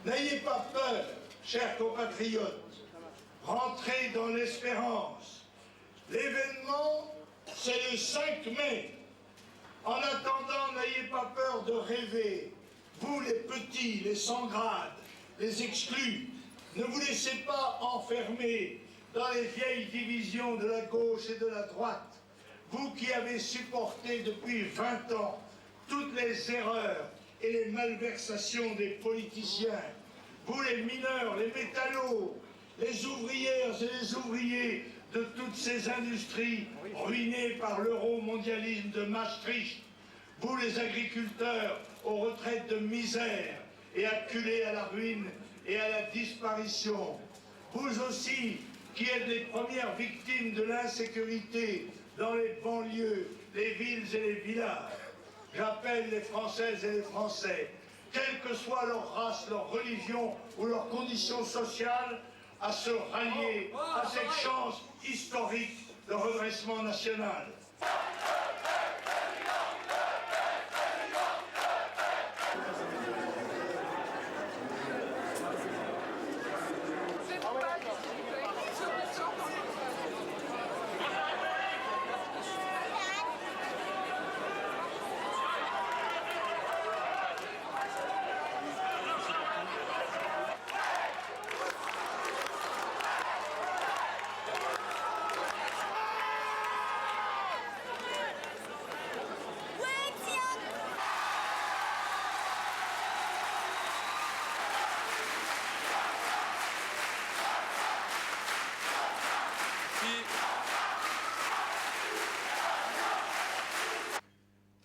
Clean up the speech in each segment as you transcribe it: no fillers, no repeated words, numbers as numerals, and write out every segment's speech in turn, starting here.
N'ayez pas peur, chers compatriotes. Rentrez dans l'espérance. L'événement, c'est le 5 mai. En attendant, n'ayez pas peur de rêver. Vous, les petits, les sans grade, les exclus, ne vous laissez pas enfermer dans les vieilles divisions de la gauche et de la droite. Vous qui avez supporté depuis 20 ans toutes les erreurs et les malversations des politiciens, vous les mineurs, les métallos, les ouvrières et les ouvriers de toutes ces industries ruinées par l'euromondialisme de Maastricht, vous les agriculteurs aux retraites de misère et acculés à la ruine et à la disparition, vous aussi qui êtes les premières victimes de l'insécurité dans les banlieues, les villes et les villages, j'appelle les Françaises et les Français, quelle que soit leur race, leur religion ou leur condition sociale, à se rallier à cette chance historique de redressement national.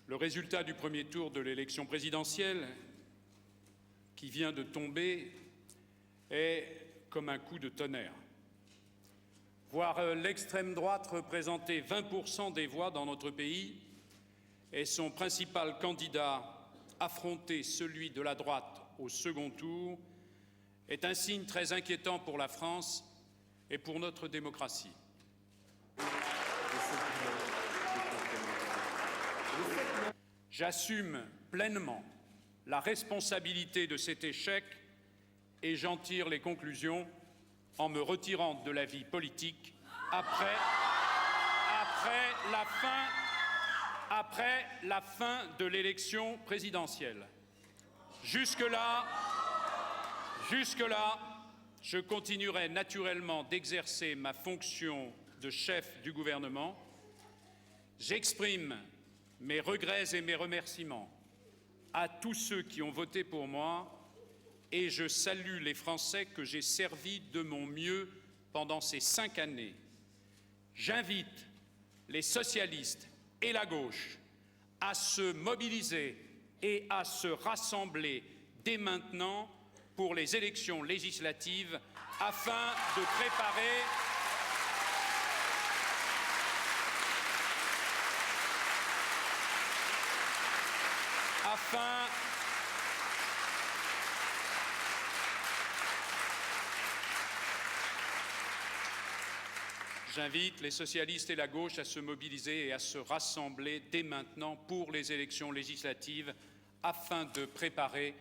Le résultat du premier tour de l'élection présidentielle, qui vient de tomber, est comme un coup de tonnerre. Voir l'extrême droite représenter 20% des voix dans notre pays et son principal candidat affronter celui de la droite au second tour est un signe très inquiétant pour la France et pour notre démocratie. J'assume pleinement la responsabilité de cet échec et j'en tire les conclusions en me retirant de la vie politique après la fin de l'élection présidentielle. Jusque-là, je continuerai naturellement d'exercer ma fonction de chef du gouvernement. J'exprime mes regrets et mes remerciements à tous ceux qui ont voté pour moi et je salue les Français que j'ai servis de mon mieux pendant ces 5 années. J'invite les socialistes et la gauche à se mobiliser et à se rassembler dès maintenant pour les élections législatives afin de préparer J'invite les socialistes et la gauche à se mobiliser et à se rassembler dès maintenant pour les élections législatives afin de préparer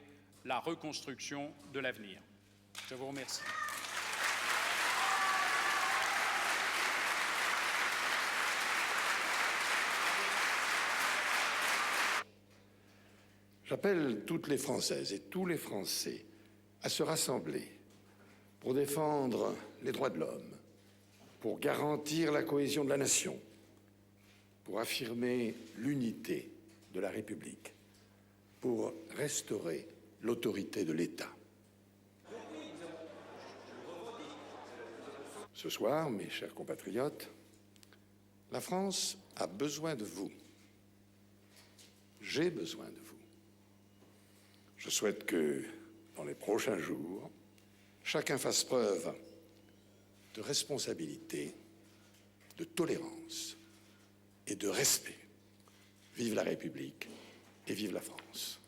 la reconstruction de l'avenir. Je vous remercie. J'appelle toutes les Françaises et tous les Français à se rassembler pour défendre les droits de l'homme, pour garantir la cohésion de la nation, pour affirmer l'unité de la République, pour restaurer l'autorité de l'État. Ce soir, mes chers compatriotes, la France a besoin de vous. J'ai besoin de vous. Je souhaite que, dans les prochains jours, chacun fasse preuve de responsabilité, de tolérance et de respect. Vive la République et vive la France.